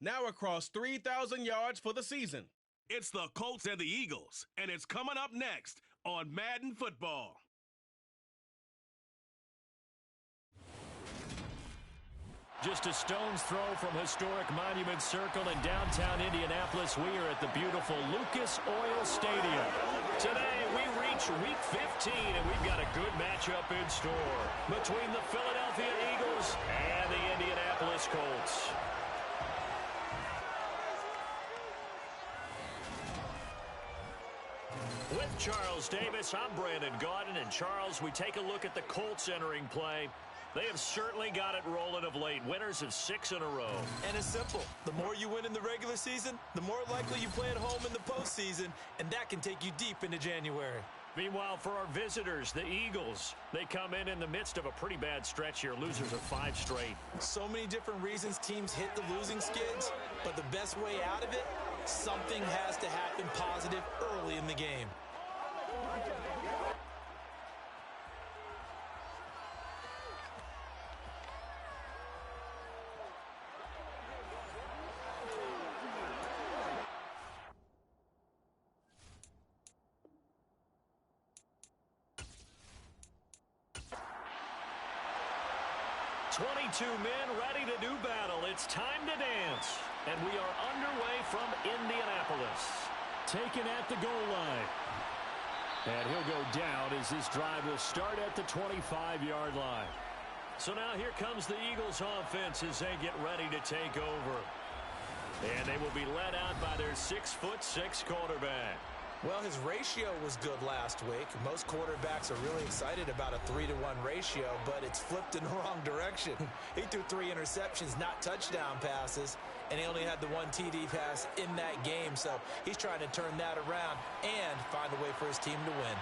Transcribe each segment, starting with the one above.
now across 3,000 yards for the season. It's the Colts and the Eagles, and it's coming up next on Madden Football. Just a stone's throw from historic Monument Circle in downtown Indianapolis. We are at the beautiful Lucas Oil Stadium. Today, we reach Week 15, and we've got a good matchup in store between the Philadelphia Eagles and the Indianapolis Colts. With Charles Davis, I'm Brandon Gaudin, and Charles, we take a look at the Colts entering play. They have certainly got it rolling of late. Winners of 6 in a row. And it's simple. The more you win in the regular season, the more likely you play at home in the postseason, and that can take you deep into January. Meanwhile, for our visitors, the Eagles, they come in the midst of a pretty bad stretch here. Losers of 5 straight. So many different reasons teams hit the losing skids, but the best way out of it, something has to happen positive early in the game. Men ready to do battle. It's time to dance. And we are underway from Indianapolis. Taken at the goal line. And he'll go down as this drive will start at the 25-yard line. So now here comes the Eagles offense as they get ready to take over. And they will be led out by their 6'6" quarterback. Well, his ratio was good last week. Most quarterbacks are really excited about a 3-to-1 ratio, but it's flipped in the wrong direction. He threw 3 interceptions, not touchdown passes, and he only had the 1 TD pass in that game. So he's trying to turn that around and find a way for his team to win.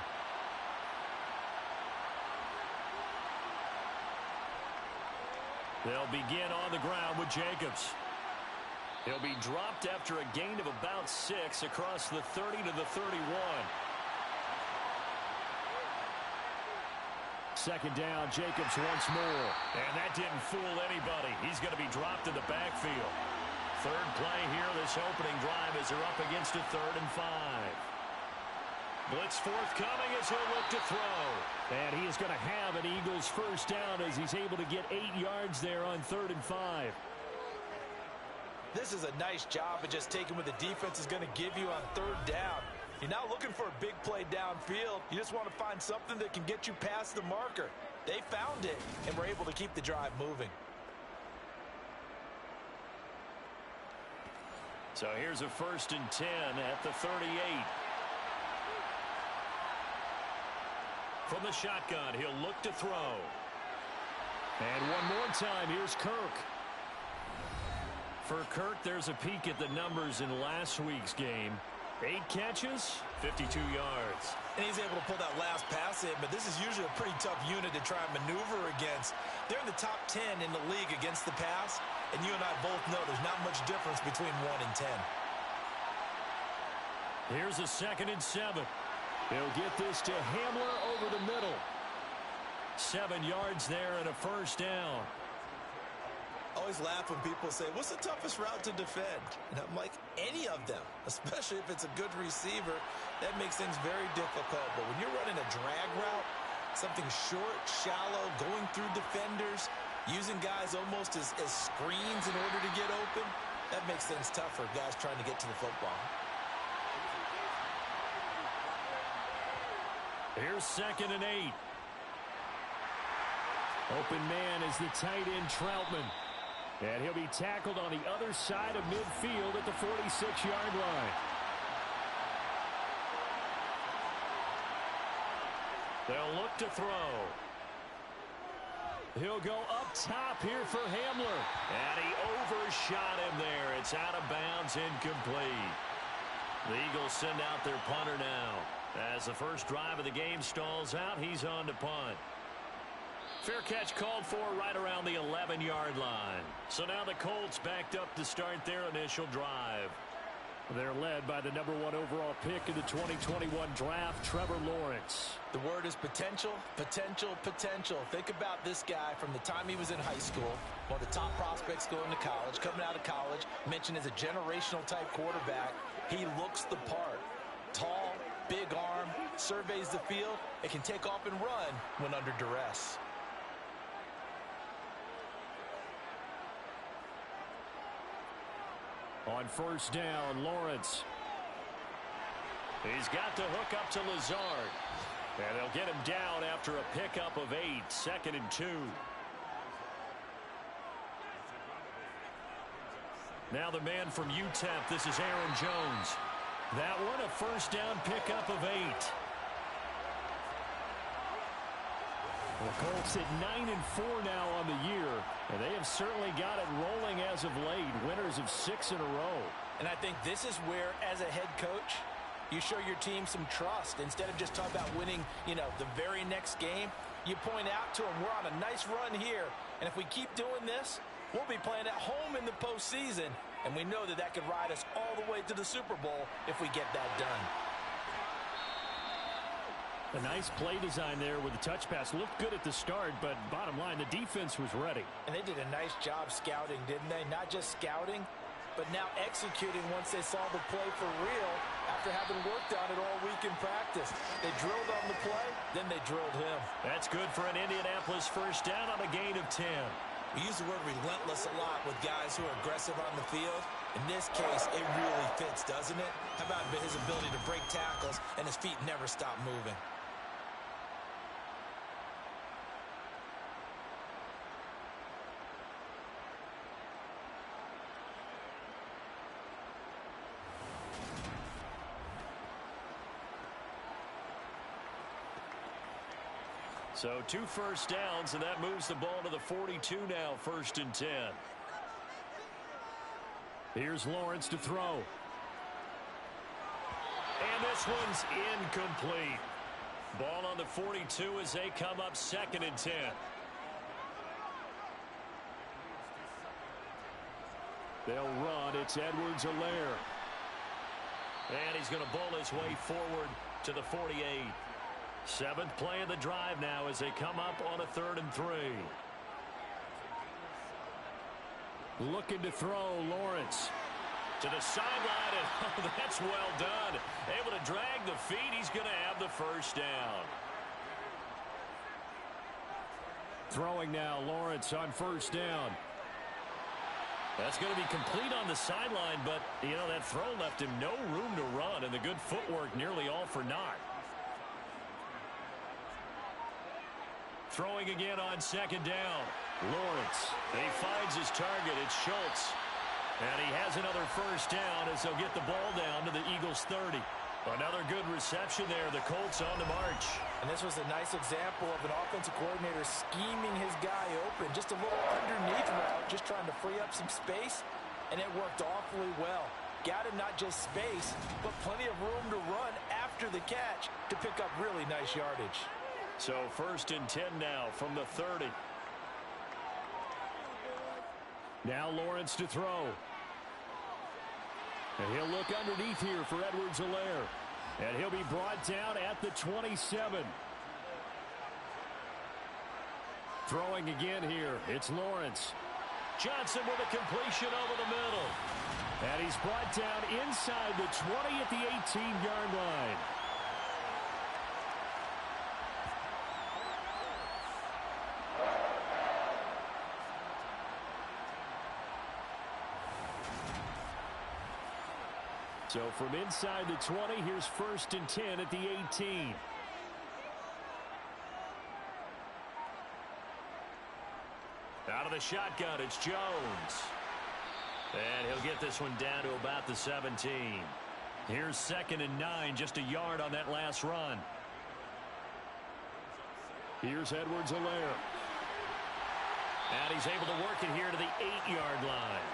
They'll begin on the ground with Jacobs. He'll be dropped after a gain of about 6 across the 30 to the 31. Second down, Jacobs once more. And that didn't fool anybody. He's going to be dropped in the backfield. Third play here this opening drive as they're up against a 3rd and 5. Blitz forthcoming as he'll look to throw. And he is going to have an Eagles first down as he's able to get 8 yards there on 3rd and 5. This is a nice job of just taking what the defense is going to give you on 3rd down. You're not looking for a big play downfield. You just want to find something that can get you past the marker. They found it and were able to keep the drive moving. So here's a 1st and 10 at the 38. From the shotgun, he'll look to throw. And one more time, here's Kirk. For Kirk, there's a peek at the numbers in last week's game. 8 catches, 52 yards. And he's able to pull that last pass in, but this is usually a pretty tough unit to try and maneuver against. They're in the top 10 in the league against the pass, and you and I both know there's not much difference between 1 and 10. Here's a 2nd and 7. He'll get this to Hamler over the middle. 7 yards there and a first down. I always laugh when people say, what's the toughest route to defend? And I'm like, any of them, especially if it's a good receiver. That makes things very difficult. But when you're running a drag route, something short, shallow, going through defenders, using guys almost as screens in order to get open, that makes things tough for guys trying to get to the football. Here's 2nd and 8. Open man is the tight end Troutman. And he'll be tackled on the other side of midfield at the 46-yard line. They'll look to throw. He'll go up top here for Hamler. And he overshot him there. It's out of bounds, incomplete. The Eagles send out their punter now. As the first drive of the game stalls out, he's on to punt. Fair catch called for right around the 11-yard line. So now the Colts backed up to start their initial drive. They're led by the #1 overall pick in the 2021 draft, Trevor Lawrence. The word is potential, potential, potential. Think about this guy from the time he was in high school, one of the top prospects going to college, coming out of college, mentioned as a generational type quarterback. He looks the part. Tall, big arm, surveys the field, and can take off and run when under duress. On first down, Lawrence. He's got the hook up to Lazard. And they'll get him down after a pickup of 8, 2nd and 2. Now the man from UTEP, this is Aaron Jones. That one, a first down pickup of 8. The Colts at 9-4 now on the year, and they have certainly got it rolling as of late, winners of 6 in a row. And I think this is where, as a head coach, you show your team some trust. Instead of just talking about winning, the very next game, you point out to them, we're on a nice run here, and if we keep doing this, we'll be playing at home in the postseason, and we know that could ride us all the way to the Super Bowl if we get that done. A nice play design there with the touch pass. Looked good at the start, but bottom line, the defense was ready. And they did a nice job scouting, didn't they? Not just scouting, but now executing once they saw the play for real after having worked on it all week in practice. They drilled on the play, then they drilled him. That's good for an Indianapolis first down on a gain of 10. We use the word relentless a lot with guys who are aggressive on the field. In this case, it really fits, doesn't it? How about his ability to break tackles and his feet never stop moving? So 2 first downs, and that moves the ball to the 42 now, 1st and 10. Here's Lawrence to throw. And this one's incomplete. Ball on the 42 as they come up 2nd and 10. They'll run. It's Edwards-Helaire. And he's going to bowl his way forward to the 48. 7th play of the drive now as they come up on a 3rd and 3. Looking to throw, Lawrence. To the sideline, and that's well done. Able to drag the feet. He's going to have the first down. Throwing now, Lawrence on first down. That's going to be complete on the sideline, but, that throw left him no room to run, and the good footwork nearly all for naught. Throwing again on 2nd down. Lawrence. He finds his target. It's Schultz. And he has another first down as they'll get the ball down to the Eagles' 30. Another good reception there. The Colts on the march. And this was a nice example of an offensive coordinator scheming his guy open. Just a little underneath route, just trying to free up some space. And it worked awfully well. Got him not just space, but plenty of room to run after the catch to pick up really nice yardage. So 1st and 10 now from the 30. Now Lawrence to throw. And he'll look underneath here for Edwards-Helaire. And he'll be brought down at the 27. Throwing again here. It's Lawrence. Johnson with a completion over the middle. And he's brought down inside the 20 at the 18-yard line. So from inside the 20, here's 1st and 10 at the 18. Out of the shotgun, it's Jones. And he'll get this one down to about the 17. Here's 2nd and 9, just a yard on that last run. Here's Edwards-Helaire. And he's able to work it here to the 8-yard line.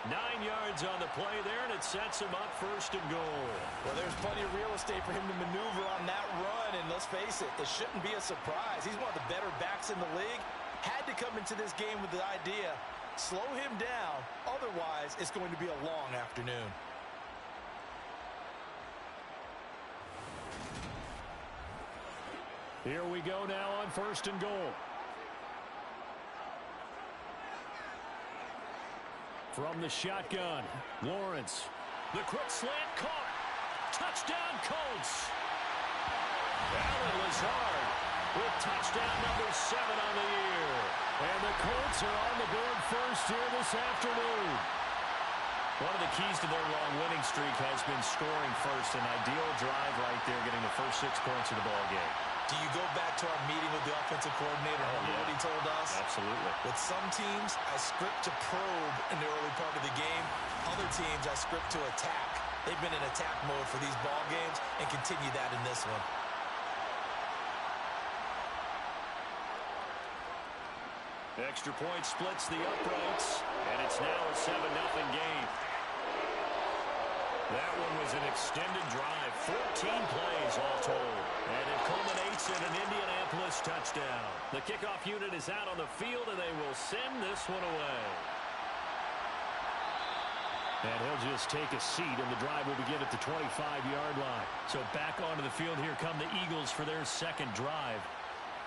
9 yards on the play there, and it sets him up 1st and goal. Well, there's plenty of real estate for him to maneuver on that run, and let's face it, this shouldn't be a surprise. He's one of the better backs in the league. Had to come into this game with the idea, slow him down, otherwise it's going to be a long afternoon. Here we go now on 1st and goal. From the shotgun, Lawrence. The quick slant caught. Touchdown, Colts. Alan Lazard with touchdown number 7 on the year. And the Colts are on the board first here this afternoon. One of the keys to their long winning streak has been scoring first. An ideal drive right there, getting the first 6 points of the ball game. Do you go back to our meeting with the offensive coordinator? Remember what he told us? Absolutely. With some teams, I script to probe in the early part of the game. Other teams, I script to attack. They've been in attack mode for these ball games and continue that in this one. Extra point splits the uprights, and it's now a 7-0 game. That one was an extended drive, 14 plays all told, and it culminates in an Indianapolis touchdown. The kickoff unit is out on the field, and they will send this one away. And he'll just take a seat, and the drive will begin at the 25-yard line. So back onto the field, here come the Eagles for their second drive.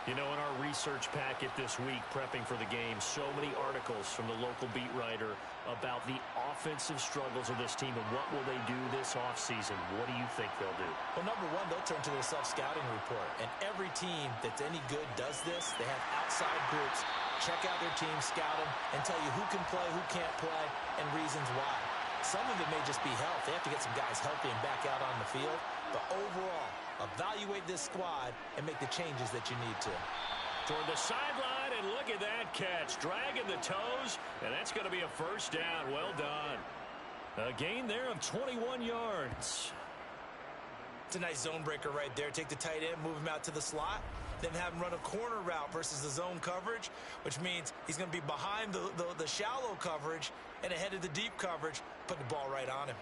You know, in our research packet this week, prepping for the game, so many articles from the local beat writer about the offensive struggles of this team and what will they do this offseason. What do you think they'll do? Well, number one, they'll turn to their self-scouting report. And every team that's any good does this. They have outside groups. Check out their team, scout them, and tell you who can play, who can't play, and reasons why. Some of it may just be health. They have to get some guys healthy and back out on the field. But overall, evaluate this squad and make the changes that you need to. Toward the sideline, and look at that catch. Dragging the toes, and that's going to be a first down. Well done. A gain there of 21 yards. It's a nice zone breaker right there. Take the tight end, move him out to the slot, then have him run a corner route versus the zone coverage, which means he's going to be behind the shallow coverage and ahead of the deep coverage, put the ball right on him.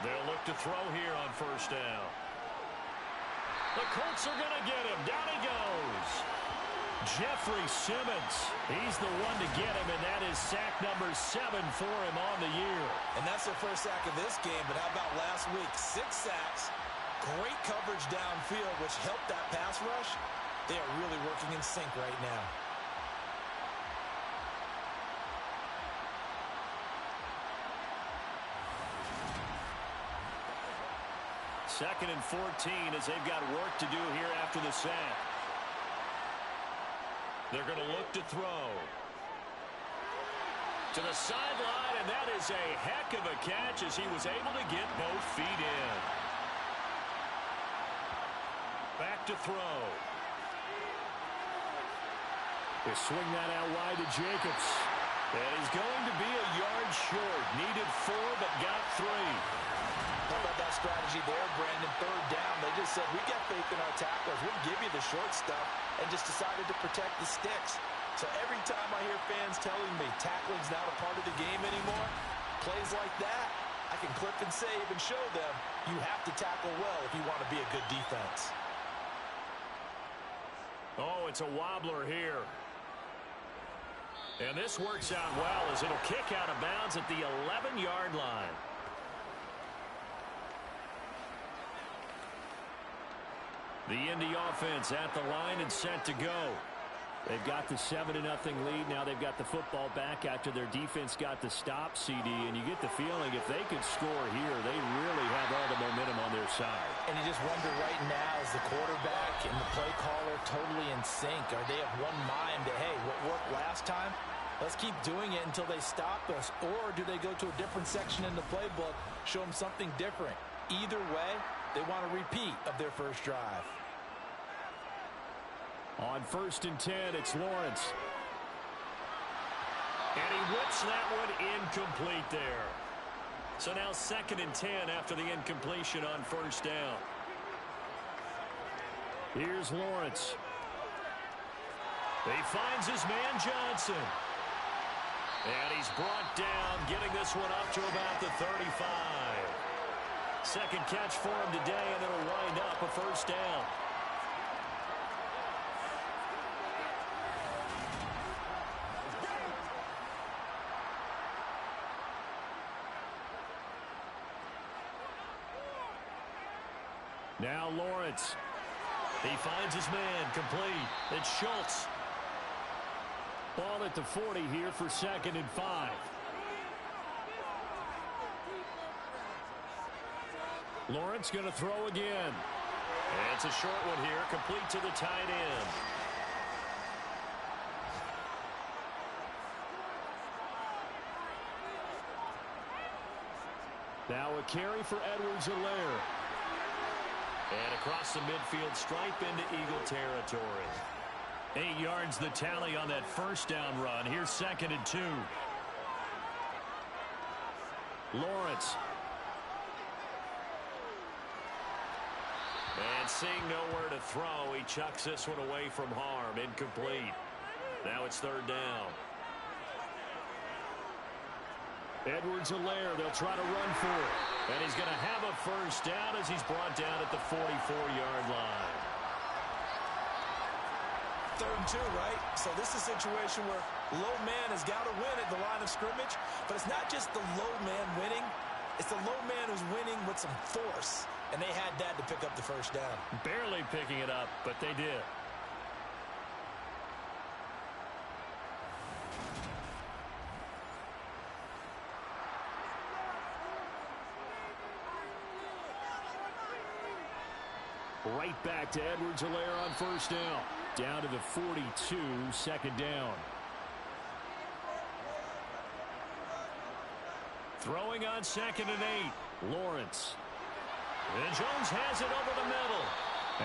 They'll look to throw here on first down. The Colts are going to get him. Down he goes. Jeffrey Simmons. He's the one to get him, and that is sack number 7 for him on the year. And that's their first sack of this game, but how about last week? 6 sacks, great coverage downfield, which helped that pass rush. They are really working in sync right now. Second and 14 as they've got work to do here after the sack. They're going to look to throw. To the sideline, and that is a heck of a catch as he was able to get both feet in. Back to throw. They swing that out wide to Jacobs. And he's going to be a yard short. Needed 4, but got 3. How about that strategy there, Brandon? Third down, they just said, we got faith in our tacklers. We'll give you the short stuff, and just decided to protect the sticks. So every time I hear fans telling me tackling's not a part of the game anymore, plays like that, I can clip and save and show them you have to tackle well if you want to be a good defense. Oh, it's a wobbler here. And this works out well as it'll kick out of bounds at the 11-yard line. The Indy offense at the line and set to go. They've got the 7-0 lead. Now they've got the football back after their defense got the stop, CD. And you get the feeling if they could score here, they really have all the momentum on their side. And you just wonder right now, is the quarterback and the play caller totally in sync? Are they of one mind that, hey, what worked last time? Let's keep doing it until they stop us. Or do they go to a different section in the playbook, show them something different? Either way, they want a repeat of their first drive. On 1st and 10, it's Lawrence. And he whips that one incomplete there. So now 2nd and 10 after the incompletion on first down. Here's Lawrence. He finds his man Johnson. And he's brought down, getting this one up to about the 35. Second catch for him today, and it'll wind up a first down. Now Lawrence. He finds his man, complete. It's Schultz. Ball at the 40 here for 2nd and 5. Lawrence going to throw again. And it's a short one here, complete to the tight end. Now a carry for Edwards-Helaire. And across the midfield stripe into Eagle territory. 8 yards the tally on that first down run. Here's 2nd and 2. Lawrence. And seeing nowhere to throw, he chucks this one away from harm. Incomplete. Now it's 3rd down. Edwards-Helaire, they'll try to run for it. And he's going to have a first down as he's brought down at the 44-yard line. 3rd and 2, right? So this is a situation where low man has got to win at the line of scrimmage. But it's not just the low man winning. It's the low man who's winning with some force. And they had that to pick up the first down. Barely picking it up, but they did. Right back to Edwards-Helaire on first down. Down to the 42, 2nd down. Throwing on 2nd and 8. Lawrence. And Jones has it over the middle.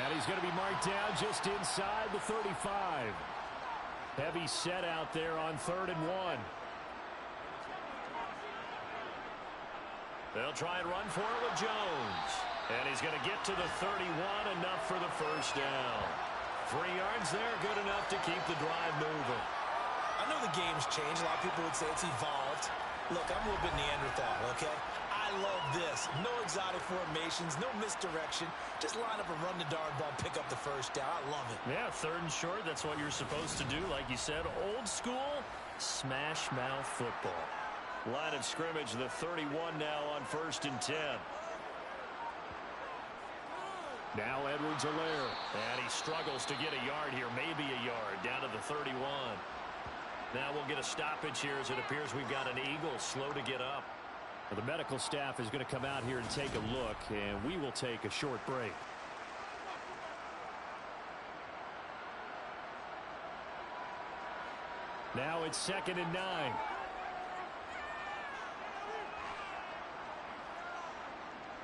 And he's going to be marked down just inside the 35. Heavy set out there on 3rd and 1. They'll try and run for it with Jones. And he's going to get to the 31, enough for the first down. 3 yards there, good enough to keep the drive moving. I know the game's changed. A lot of people would say it's evolved. Look, I'm a little bit Neanderthal, okay? I love this. No exotic formations, no misdirection. Just line up and run the darn ball, pick up the first down. I love it. Yeah, 3rd and short, that's what you're supposed to do. Like you said, old school, smash mouth football. Line of scrimmage, the 31 now on 1st and 10. Now Edwards-Helaire. And he struggles to get a yard here, maybe a yard, down to the 31. Now we'll get a stoppage here as it appears we've got an Eagle slow to get up. Well, the medical staff is going to come out here and take a look, and we will take a short break. Now it's 2nd and 9.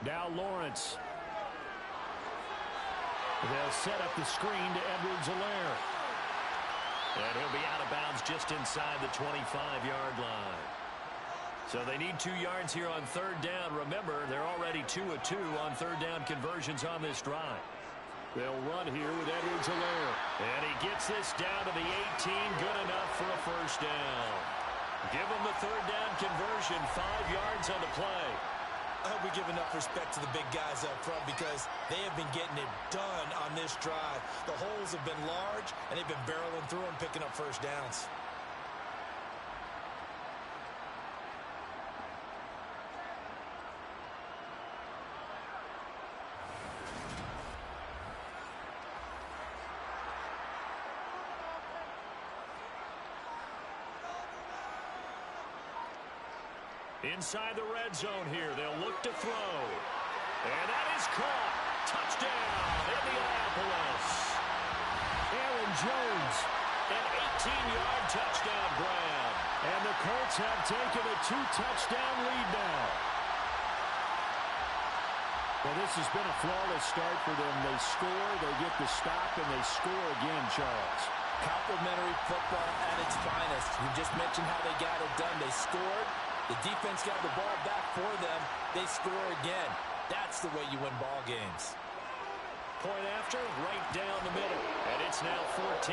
Now Lawrence. They'll set up the screen to Edwards-Helaire. And he'll be out of bounds just inside the 25-yard line. So they need 2 yards here on 3rd down. Remember, they're already 2 of 2 on 3rd down conversions on this drive. They'll run here with Edwards-Helaire. And he gets this down to the 18, good enough for a first down. Give him the 3rd down conversion, 5 yards on the play. I hope we give enough respect to the big guys up front because they have been getting it done on this drive. The holes have been large, and they've been barreling through them, picking up first downs. Inside the red zone here, they'll look to throw. And that is caught. Touchdown, Indianapolis. Aaron Jones, an 18-yard touchdown grab. And the Colts have taken a 2-touchdown lead now. Well, this has been a flawless start for them. They score, they get the stop, and they score again, Charles. Complimentary football at its finest. You just mentioned how they got it done. They scored. The defense got the ball back for them. They score again. That's the way you win ball games. Point after, right down the middle. And it's now 14-0.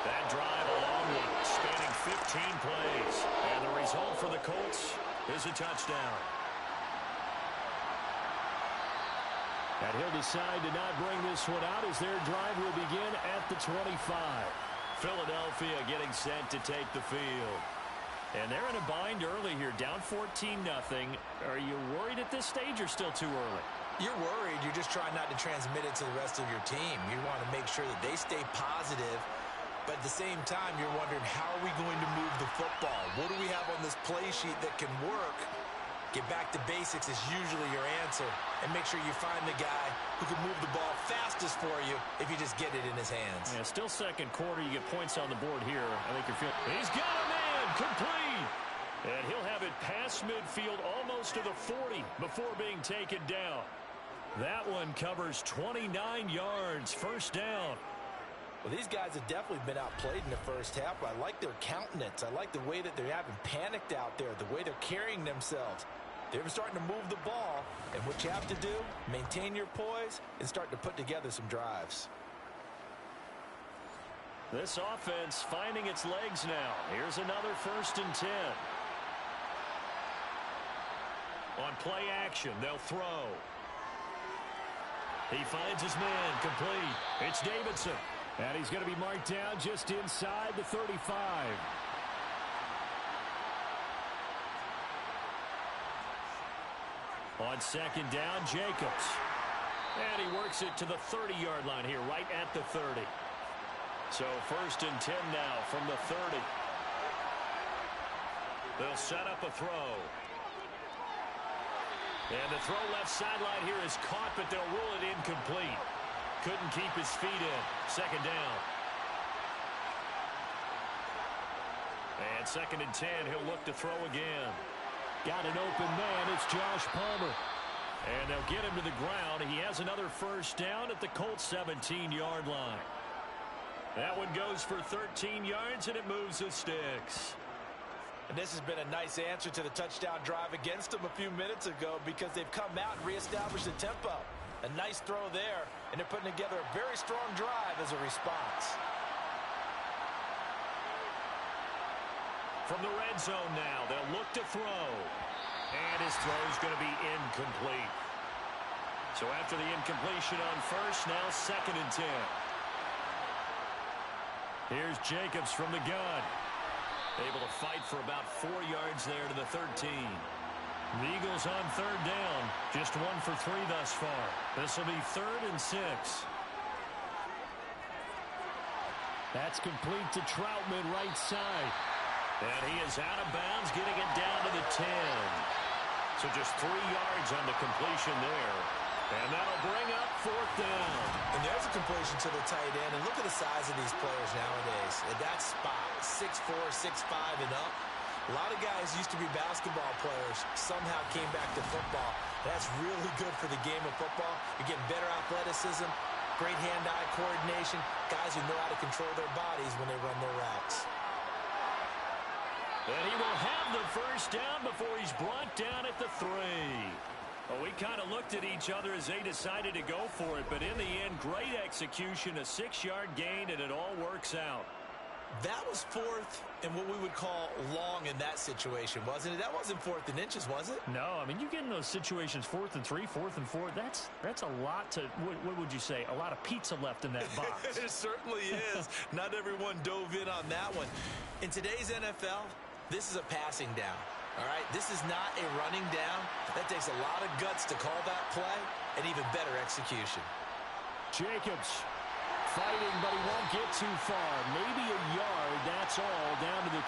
That drive a long one, spanning 15 plays. And the result for the Colts is a touchdown. And he'll decide to not bring this one out as their drive will begin at the 25. Philadelphia getting set to take the field. And they're in a bind early here, down 14-0. Are you worried at this stage or still too early? You're worried. You're just trying not to transmit it to the rest of your team. You want to make sure that they stay positive. But at the same time, you're wondering, how are we going to move the football? What do we have on this play sheet that can work? Get back to basics is usually your answer. And make sure you find the guy who can move the ball fastest for you if you just get it in his hands. Yeah, still second quarter. You get points on the board here. I think you're feeling. He's got a man complete. And he'll have it past midfield almost to the 40 before being taken down. That one covers 29 yards. First down. Well, these guys have definitely been outplayed in the first half, but I like their countenance. I like the way that they're having panicked out there, the way they're carrying themselves. They're starting to move the ball, and what you have to do, maintain your poise and start to put together some drives. This offense finding its legs now. Here's another 1st and 10. On play action, they'll throw. He finds his man complete. It's Davidson. And he's going to be marked down just inside the 35. On second down, Jacobs. And he works it to the 30-yard line here, right at the 30. So 1st and 10 now from the 30. They'll set up a throw. And the throw left sideline here is caught, but they'll rule it incomplete. Couldn't keep his feet in. Second down. And 2nd and 10. He'll look to throw again. Got an open man. It's Josh Palmer. And they'll get him to the ground. He has another 1st down at the Colts 17-yard line. That one goes for 13 yards, and it moves the sticks. And this has been a nice answer to the touchdown drive against them a few minutes ago because they've come out and reestablished the tempo. A nice throw there, and they're putting together a very strong drive as a response. From the red zone now, they'll look to throw. And his throw's going to be incomplete. So after the incompletion on 1st, now 2nd and 10. Here's Jacobs from the gun. Able to fight for about 4 yards there to the 13. The Eagles on 3rd down. Just 1 for 3 thus far. This will be 3rd and 6. That's complete to Troutman, right side. And he is out of bounds, getting it down to the 10. So just 3 yards on the completion there. And that'll bring up 4th down. And there's a completion to the tight end. And look at the size of these players nowadays. At that spot, 6'4", 6'5", and up. A lot of guys used to be basketball players, somehow came back to football. That's really good for the game of football. You're getting better athleticism, great hand-eye coordination, guys who know how to control their bodies when they run their routes. And he will have the 1st down before he's brought down at the 3. Well, we kind of looked at each other as they decided to go for it, but in the end, great execution, a 6-yard gain, and it all works out. That was 4th and what we would call long in that situation, wasn't it? That wasn't 4th and inches, was it? No, I mean, you get in those situations 4th and 3, 4th and 4. That's a lot to, what would you say, a lot of pizza left in that box. It certainly is. Not everyone dove in on that one. In today's NFL, this is a passing down. All right, this is not a running down. That takes a lot of guts to call that play and even better execution. Jacobs fighting, but he won't get too far. Maybe a yard, that's all, down to the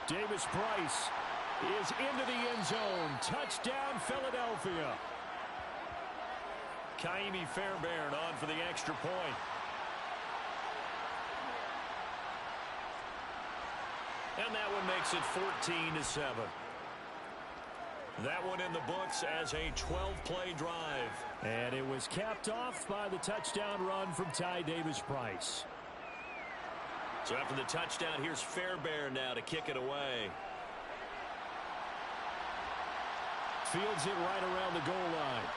2. Davis Price is into the end zone. Touchdown, Philadelphia. Kaimi Fairbairn on for the extra point. And that one makes it 14-7. That one in the books as a 12-play drive. And it was capped off by the touchdown run from Ty Davis Price. So after the touchdown, here's Fairbairn now to kick it away. Fields it right around the goal line.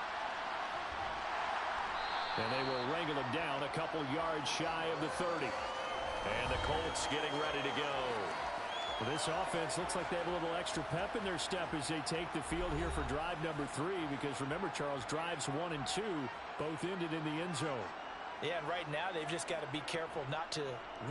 And they will wrangle him down a couple yards shy of the 30. And the Colts getting ready to go. Well, this offense looks like they have a little extra pep in their step as they take the field here for drive number 3, because remember, Charles, drives 1 and 2 both ended in the end zone. Yeah, and right now they've just got to be careful not to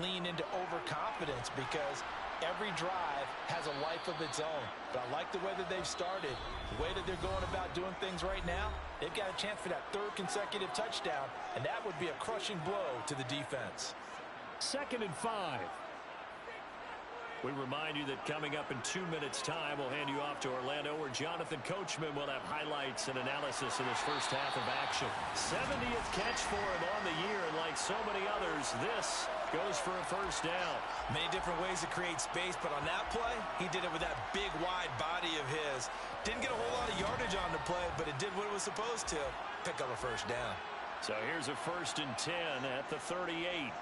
lean into overconfidence, because every drive has a life of its own. But I like the way that they've started, the way that they're going about doing things right now. They've got a chance for that 3rd consecutive touchdown, and that would be a crushing blow to the defense. 2nd and 5. We remind you that coming up in 2 minutes' time, we'll hand you off to Orlando, where Jonathan Coachman will have highlights and analysis in his first half of action. 70th catch for him on the year, and like so many others, this goes for a first down. Many different ways to create space, but on that play, he did it with that big, wide body of his. Didn't get a whole lot of yardage on the play, but it did what it was supposed to. Pick up a first down. So here's a 1st and 10 at the 38.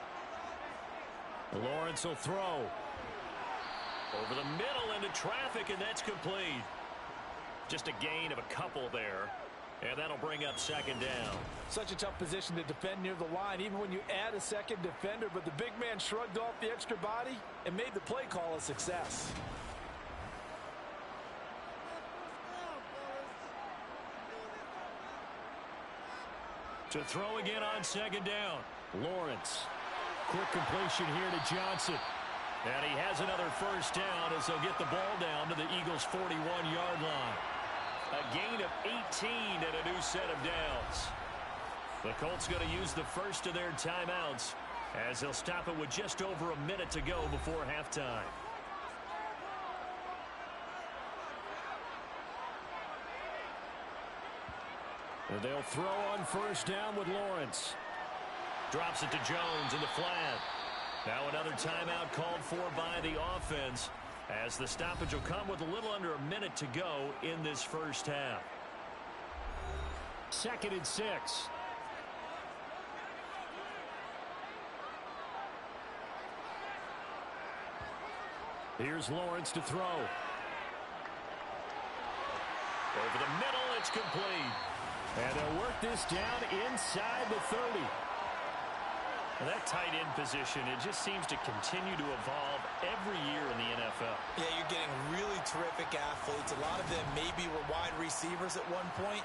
Lawrence will throw. Over the middle into traffic, and that's complete. Just a gain of a couple there, and that'll bring up 2nd down. Such a tough position to defend near the line, even when you add a second defender, but the big man shrugged off the extra body and made the play call a success. To throw again on 2nd down. Lawrence. Quick completion here to Johnson. And he has another first down as they'll get the ball down to the Eagles' 41-yard line. A gain of 18 and a new set of downs. The Colts going to use the first of their timeouts as they'll stop it with just over a minute to go before halftime. And they'll throw on first down with Lawrence. Drops it to Jones in the flat. Now another timeout called for by the offense, as the stoppage will come with a little under a minute to go in this first half. 2nd and 6. Here's Lawrence to throw. Over the middle, it's complete. And they'll work this down inside the 30. And that tight end position, it just seems to continue to evolve every year in the NFL. Yeah, you're getting really terrific athletes. A lot of them maybe were wide receivers at one point.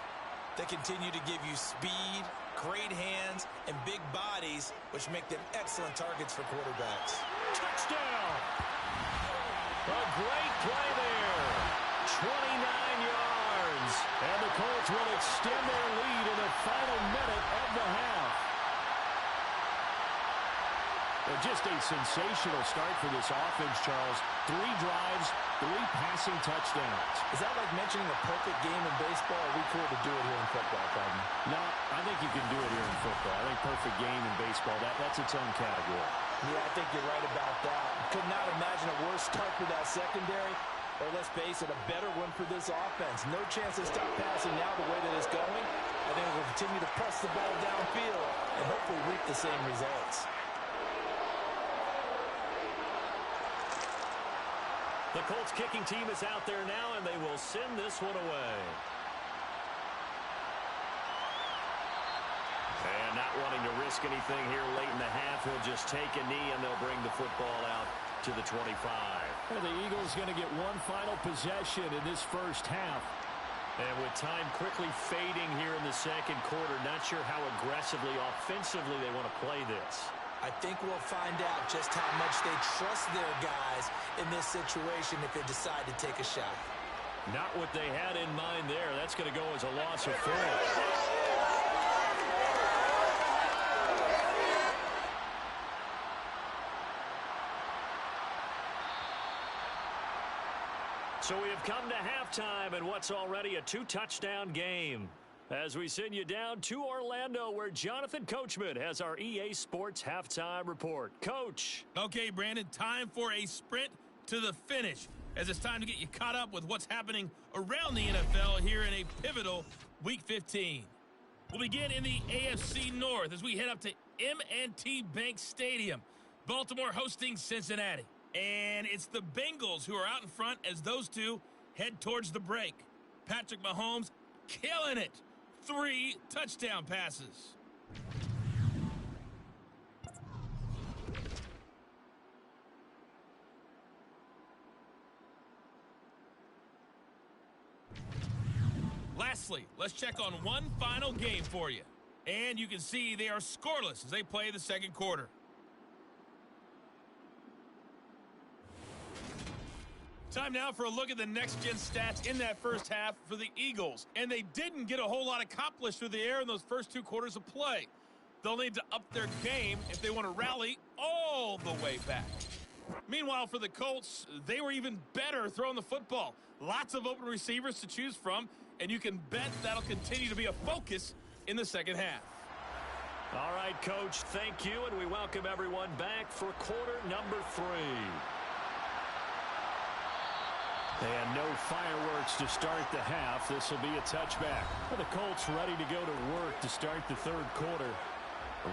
They continue to give you speed, great hands, and big bodies, which make them excellent targets for quarterbacks. Touchdown! A great play there. 29 yards. And the Colts will extend their lead in the final minute of the half. Well, just a sensational start for this offense, Charles. 3 drives, 3 passing touchdowns. Is that like mentioning a perfect game in baseball? Or are we cool to do it here in football, Cardinal? No, I think you can do it here in football. I think perfect game in baseball, that's its own category. Yeah, I think you're right about that. Could not imagine a worse start for that secondary, or let's face it, a better one for this offense. No chance to stop passing now the way that it's going. I think we'll continue to press the ball downfield and hopefully reap the same results. The Colts kicking team is out there now, and they will send this one away. And not wanting to risk anything here late in the half, he'll just take a knee, and they'll bring the football out to the 25. Well, the Eagles going to get one final possession in this first half. And with time quickly fading here in the second quarter, not sure how aggressively, offensively they want to play this. I think we'll find out just how much they trust their guys in this situation if they decide to take a shot. Not what they had in mind there. That's going to go as a loss of 4. So we have come to halftime in what's already a 2-touchdown game, as we send you down to Orlando, where Jonathan Coachman has our EA Sports halftime report. Coach. Okay, Brandon, time for a sprint to the finish, as it's time to get you caught up with what's happening around the NFL here in a pivotal Week 15. We'll begin in the AFC North as we head up to M&T Bank Stadium. Baltimore hosting Cincinnati. And it's the Bengals who are out in front as those two head towards the break. Patrick Mahomes killing it. 3 touchdown passes. Lastly, let's check on one final game for you. And you can see they are scoreless as they play the second quarter. Time now for a look at the next-gen stats in that first half for the Eagles. And they didn't get a whole lot accomplished through the air in those first 2 quarters of play. They'll need to up their game if they want to rally all the way back. Meanwhile, for the Colts, they were even better throwing the football. Lots of open receivers to choose from, and you can bet that'll continue to be a focus in the second half. All right, Coach, thank you, and we welcome everyone back for quarter number 3. And no fireworks to start the half. This will be a touchback. The Colts ready to go to work to start the third quarter.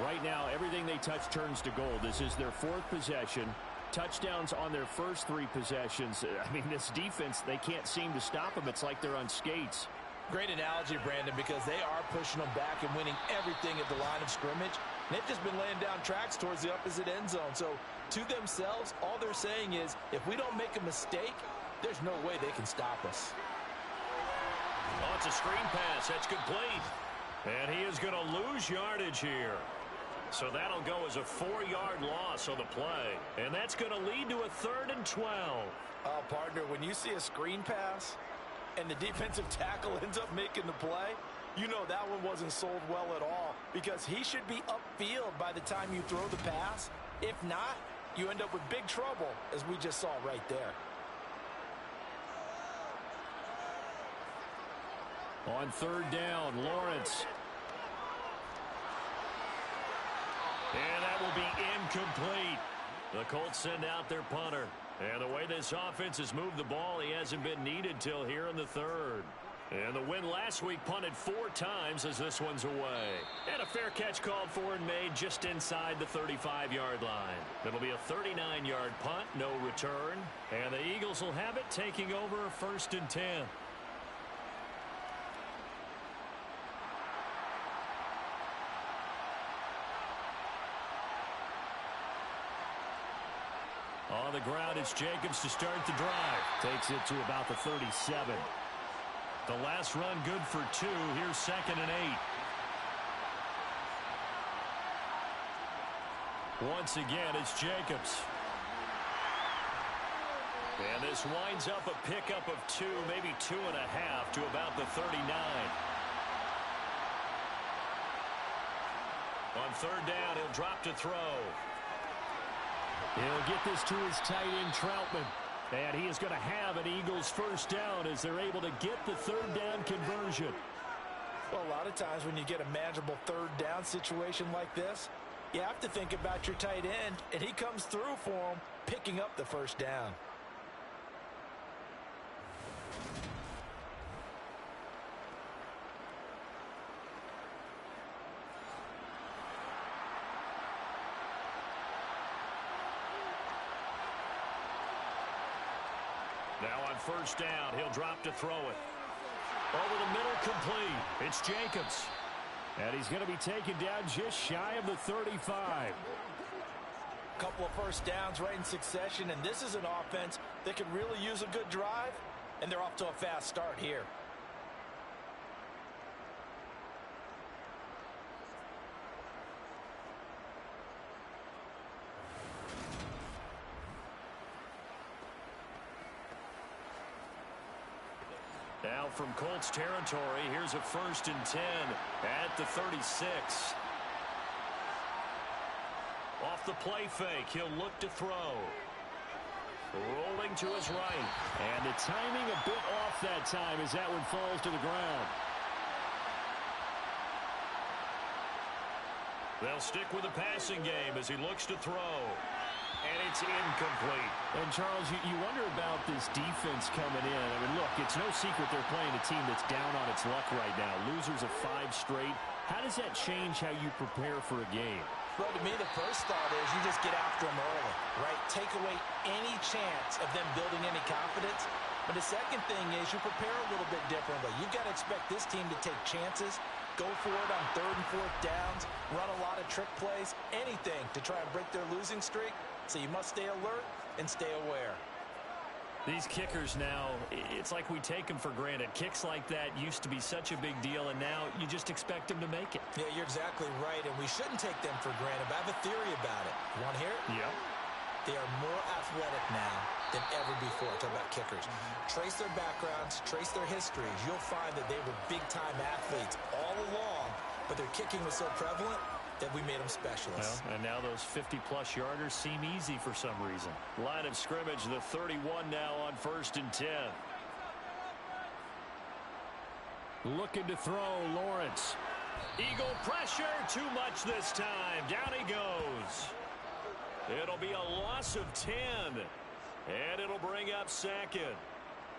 Right now, everything they touch turns to gold. This is their 4th possession. Touchdowns on their first 3 possessions. I mean, this defense, they can't seem to stop them. It's like they're on skates. Great analogy, Brandon, because they are pushing them back and winning everything at the line of scrimmage. And they've just been laying down tracks towards the opposite end zone. So, to themselves, all they're saying is, if we don't make a mistake, there's no way they can stop us. Oh, it's a screen pass. That's complete. And he is going to lose yardage here. So that'll go as a 4-yard loss on the play. And that's going to lead to a 3rd and 12. Partner, when you see a screen pass and the defensive tackle ends up making the play, you know that one wasn't sold well at all, because he should be upfield by the time you throw the pass. If not, you end up with big trouble, as we just saw right there. On 3rd down, Lawrence. And that will be incomplete. The Colts send out their punter. And the way this offense has moved the ball, he hasn't been needed till here in the 3rd. And the win last week punted 4 times as this one's away. And a fair catch called for and made just inside the 35-yard line. It'll be a 39-yard punt, no return. And the Eagles will have it, taking over 1st and 10. On the ground, it's Jacobs to start the drive. Takes it to about the 37. The last run good for 2. Here's 2nd and 8. Once again, it's Jacobs. And this winds up a pickup of 2, maybe 2.5 to about the 39. On 3rd down, he'll drop to throw. He'll get this to his tight end, Troutman. And he is going to have an Eagles 1st down as they're able to get the 3rd down conversion. Well, a lot of times when you get a manageable 3rd down situation like this, you have to think about your tight end, and he comes through for him, picking up the 1st down. Now on 1st down, he'll drop to throw it. Over the middle, complete. It's Jacobs. And he's going to be taken down just shy of the 35. Couple of 1st downs right in succession, and this is an offense that can really use a good drive, and they're off to a fast start here. Now from Colts territory, here's a 1st and 10 at the 36. Off the play fake, he'll look to throw. Rolling to his right. And the timing a bit off that time as that one falls to the ground. They'll stick with the passing game as he looks to throw. And it's incomplete. And, Charles, you wonder about this defense coming in. I mean, look, it's no secret they're playing a team that's down on its luck right now. Losers of 5 straight. How does that change how you prepare for a game? Well, to me, the first thought is you just get after them early, right? Take away any chance of them building any confidence. But the second thing is you prepare a little bit differently. You've got to expect this team to take chances, go for it on 3rd and 4th downs, run a lot of trick plays, anything to try and break their losing streak. So you must stay alert and stay aware. These kickers now, it's like we take them for granted. Kicks like that used to be such a big deal, and now you just expect them to make it. Yeah, you're exactly right, and we shouldn't take them for granted. But I have a theory about it. You want to hear it? Yep. They are more athletic now than ever before. Talk about kickers. Trace their backgrounds, trace their histories. You'll find that they were big-time athletes all along, but their kicking was so prevalent that we made them specialists. Well, and now those 50-plus yarders seem easy for some reason. Line of scrimmage, the 31 now on 1st and 10. Looking to throw, Lawrence. Eagle pressure, too much this time. Down he goes. It'll be a loss of 10, and it'll bring up 2nd.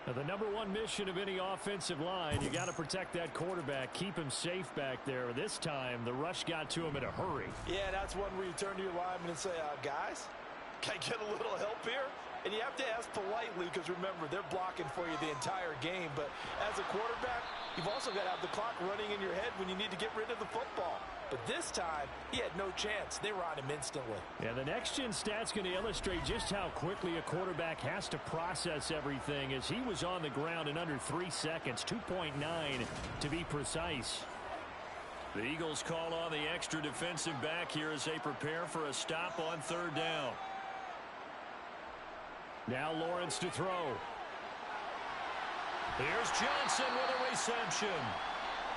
Now, the number one mission of any offensive line, you got to protect that quarterback, keep him safe back there. This time, the rush got to him in a hurry. Yeah, that's one where you turn to your lineman and say, guys, can I get a little help here? And you have to ask politely because, remember, they're blocking for you the entire game. But as a quarterback, you've also got to have the clock running in your head when you need to get rid of the football. But this time, he had no chance. They were on him instantly. Yeah, the next-gen stat's going to illustrate just how quickly a quarterback has to process everything, as he was on the ground in under 3 seconds, 2.9 to be precise. The Eagles call on the extra defensive back here as they prepare for a stop on 3rd down. Now Lawrence to throw. Here's Johnson with a reception.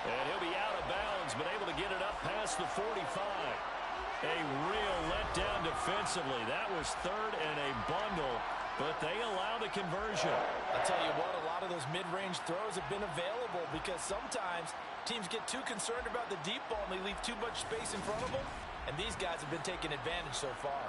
And he'll be out of bounds, but able to get it up past the 45. A real letdown defensively. That was 3rd and a bundle, but they allow the conversion. I'll tell you what, a lot of those mid-range throws have been available because sometimes teams get too concerned about the deep ball and they leave too much space in front of them, and these guys have been taking advantage so far.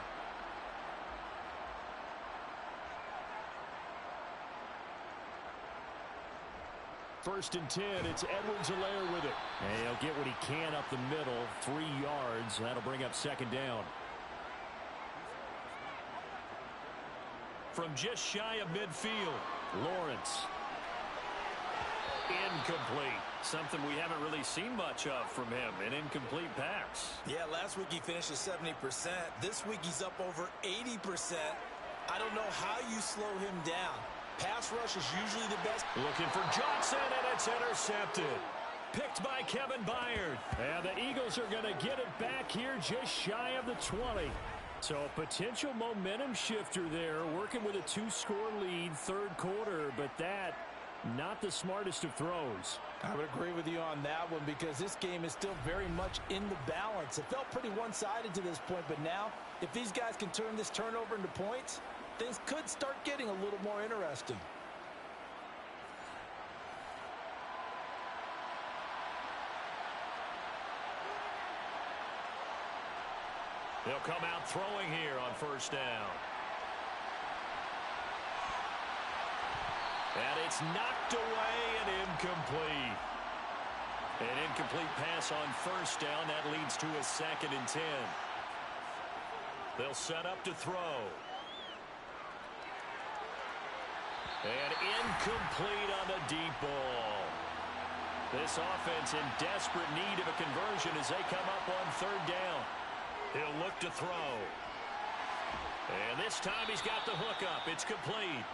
First and 10, it's Edwards-Helaire with it. And he'll get what he can up the middle, 3 yards. That'll bring up 2nd down. From just shy of midfield, Lawrence. Incomplete. Something we haven't really seen much of from him, an incomplete pass. Yeah, last week he finished at 70%. This week he's up over 80%. I don't know how you slow him down. Pass rush is usually the best. Looking for Johnson, and it's intercepted. Picked by Kevin Byard. And the Eagles are going to get it back here just shy of the 20. So a potential momentum shifter there, working with a 2-score lead, 3rd quarter, but that, not the smartest of throws. I would agree with you on that one because this game is still very much in the balance. It felt pretty one-sided to this point, but now, if these guys can turn this turnover into points, things could start getting a little more interesting. They'll come out throwing here on 1st down. And it's knocked away and incomplete. An incomplete pass on 1st down. That leads to a 2nd and 10. They'll set up to throw. And incomplete on the deep ball. This offense in desperate need of a conversion as they come up on 3rd down. He'll look to throw. And this time he's got the hookup. It's complete.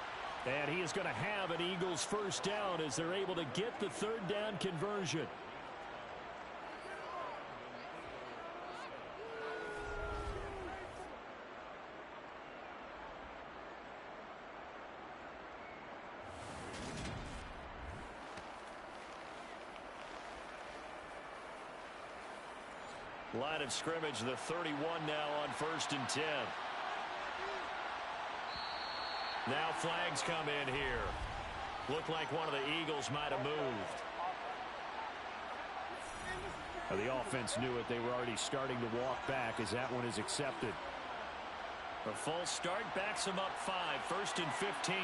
And he is going to have an Eagles 1st down as they're able to get the 3rd down conversion. Line of scrimmage, the 31 now on 1st and 10. Now flags come in here. Looked like one of the Eagles might have moved. The offense knew it. They were already starting to walk back as that one is accepted. A false start backs them up 5. 1st and 15.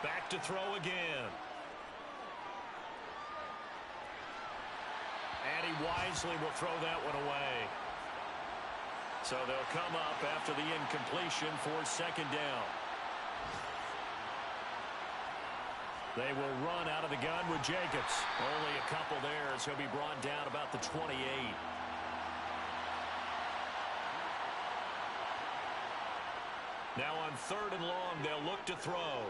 Back to throw again. And he wisely will throw that one away. So they'll come up after the incompletion for 2nd down. They will run out of the gun with Jacobs. Only a couple there as he'll be brought down about the 28. Now on 3rd and long, they'll look to throw.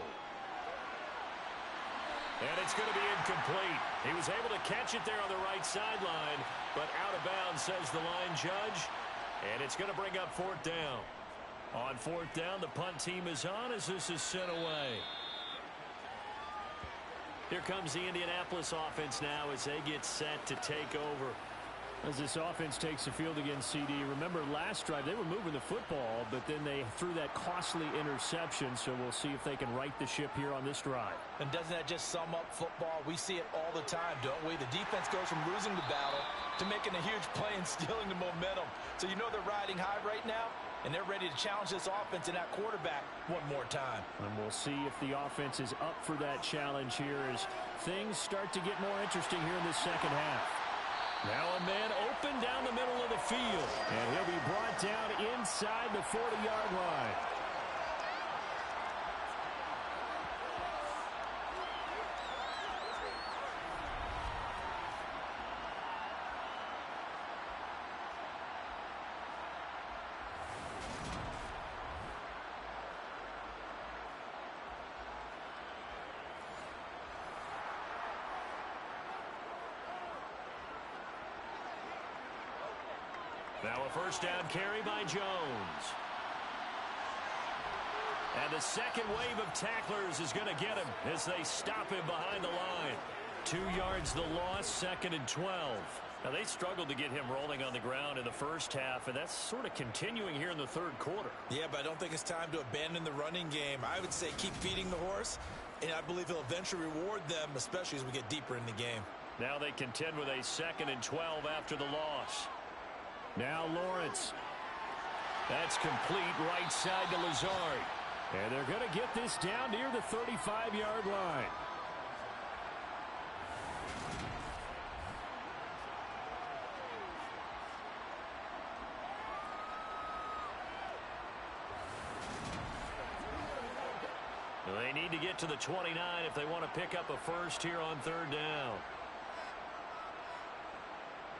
And it's going to be incomplete. He was able to catch it there on the right sideline, but out of bounds, says the line judge. And it's going to bring up 4th down. On 4th down, the punt team is on as this is sent away. Here comes the Indianapolis offense now as they get set to take over. As this offense takes the field against CD, remember last drive they were moving the football, but then they threw that costly interception, so we'll see if they can right the ship here on this drive. And doesn't that just sum up football? We see it all the time, don't we? The defense goes from losing the battle to making a huge play and stealing the momentum. So you know they're riding high right now, and they're ready to challenge this offense and that quarterback one more time. And we'll see if the offense is up for that challenge here as things start to get more interesting here in the second half. Now a man open down the middle of the field, and he'll be brought down inside the 40-yard line. Now a 1st down carry by Jones. And the second wave of tacklers is going to get him as they stop him behind the line. 2 yards the loss, 2nd and 12. Now they struggled to get him rolling on the ground in the first half, and that's sort of continuing here in the 3rd quarter. Yeah, but I don't think it's time to abandon the running game. I would say keep feeding the horse, and I believe he'll eventually reward them, especially as we get deeper in the game. Now they contend with a 2nd and 12 after the loss. Now Lawrence. That's complete right side to Lazard. And they're going to get this down near the 35-yard line. They need to get to the 29 if they want to pick up a first here on 3rd down.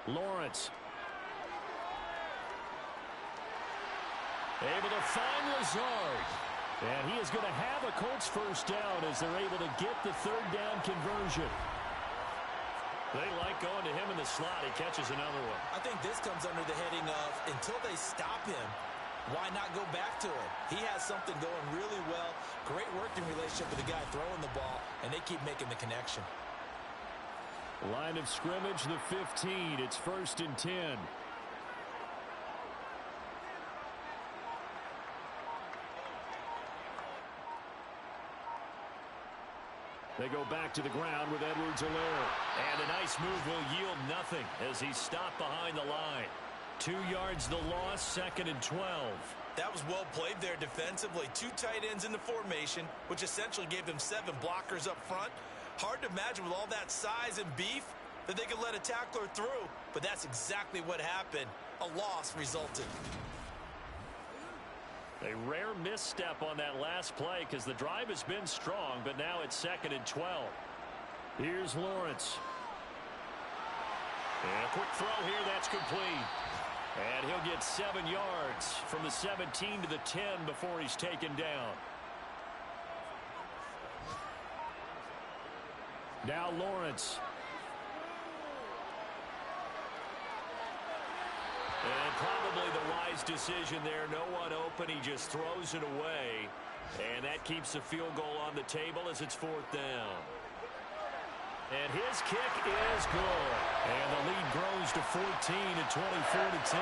Lawrence. Able to find Lazard. And he is going to have a Colts 1st down as they're able to get the 3rd down conversion. They like going to him in the slot. He catches another one. I think this comes under the heading of until they stop him, why not go back to him? He has something going really well. Great working relationship with the guy throwing the ball, and they keep making the connection. Line of scrimmage, the 15. It's 1st and 10. They go back to the ground with Edwards-Helaire. And a nice move will yield nothing as he's stopped behind the line. 2 yards the loss, 2nd and 12. That was well played there defensively. 2 tight ends in the formation, which essentially gave them 7 blockers up front. Hard to imagine with all that size and beef that they could let a tackler through, but that's exactly what happened. A loss resulted. A rare misstep on that last play because the drive has been strong, but now it's 2nd and 12. Here's Lawrence. And a quick throw here, that's complete. And he'll get 7 yards from the 17 to the 10 before he's taken down. Now Lawrence. And probably the wise decision there. No one open. He just throws it away. And that keeps the field goal on the table as it's 4th down. And his kick is good. And the lead grows to 14 at 24-10.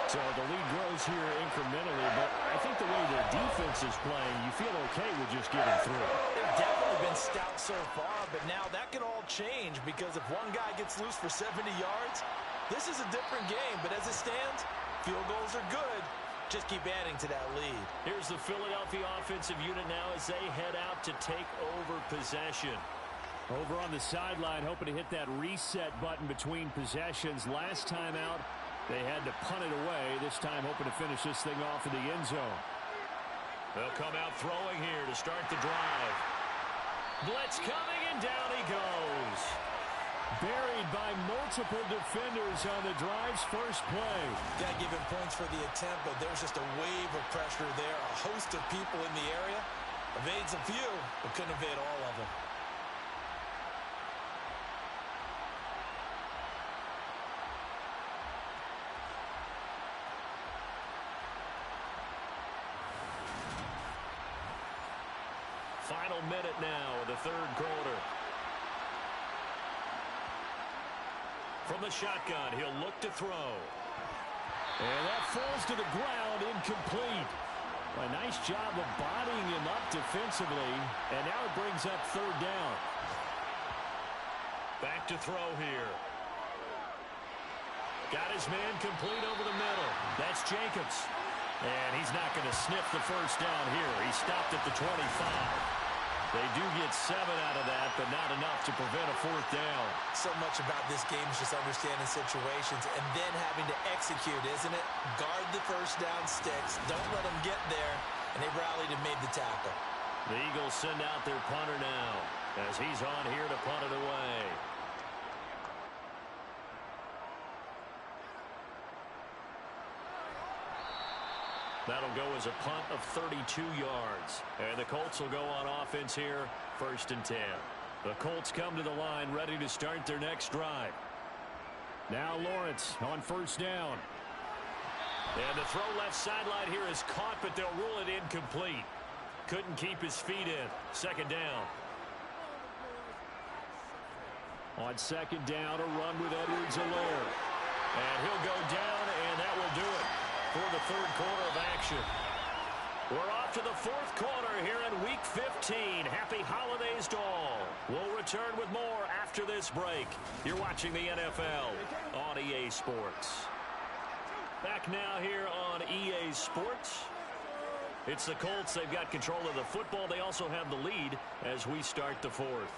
So the lead grows here incrementally, but I think the way their defense is playing, you feel okay with just getting through. They've definitely been stout so far, but now that can all change because if one guy gets loose for 70 yards, this is a different game. But as it stands, field goals are good. Just keep adding to that lead. Here's the Philadelphia offensive unit now as they head out to take over possession. Over on the sideline, hoping to hit that reset button between possessions. Last time out, they had to punt it away. This time hoping to finish this thing off in the end zone. They'll come out throwing here to start the drive. Blitz coming, and down he goes. Buried by multiple defenders on the drive's first play. Got to give him points for the attempt, but there's just a wave of pressure there. A host of people in the area. Evades a few, but couldn't evade all of them. Final minute now of the third quarter. From the shotgun, he'll look to throw. And that falls to the ground, incomplete. A nice job of bodying him up defensively, and now it brings up third down. Back to throw here. Got his man complete over the middle. That's Jacobs. And he's not going to sniff the first down here. He stopped at the 25. They do get 7 out of that, but not enough to prevent a fourth down. So much about this game is just understanding situations and then having to execute, isn't it? Guard the first down sticks. Don't let them get there. And they rallied and made the tackle. The Eagles send out their punter now as he's on here to punt it away. That'll go as a punt of 32 yards. And the Colts will go on offense here, 1st and 10. The Colts come to the line ready to start their next drive. Now Lawrence on first down. And the throw left sideline here is caught, but they'll rule it incomplete. Couldn't keep his feet in. 2nd down. On 2nd down, a run with Edwards-Helaire. And he'll go down, and that will do it for the third quarter of action. We're off to the 4th quarter here in Week 15. Happy holidays to all. We'll return with more after this break. You're watching the NFL on EA Sports. Back now here on EA Sports. It's the Colts. They've got control of the football. They also have the lead as we start the 4th.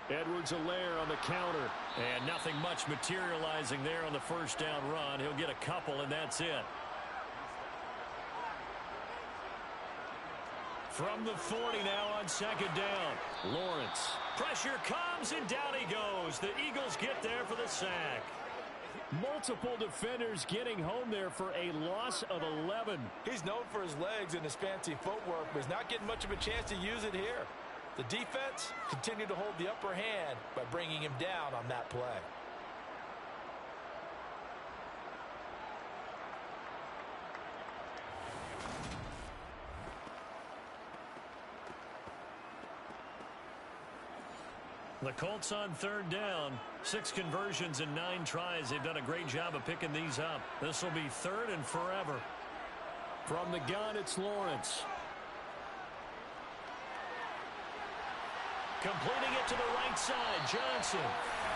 Edwards-Helaire on the counter. And nothing much materializing there on the first down run. He'll get a couple, and that's it. From the 40 now on 2nd down. Lawrence. Pressure comes, and down he goes. The Eagles get there for the sack. Multiple defenders getting home there for a loss of 11. He's known for his legs and his fancy footwork, but he's not getting much of a chance to use it here. The defense continued to hold the upper hand by bringing him down on that play. The Colts on 3rd down. 6 conversions and 9 tries. They've done a great job of picking these up. This will be 3rd and forever. From the gun, it's Lawrence. Completing it to the right side, Johnson.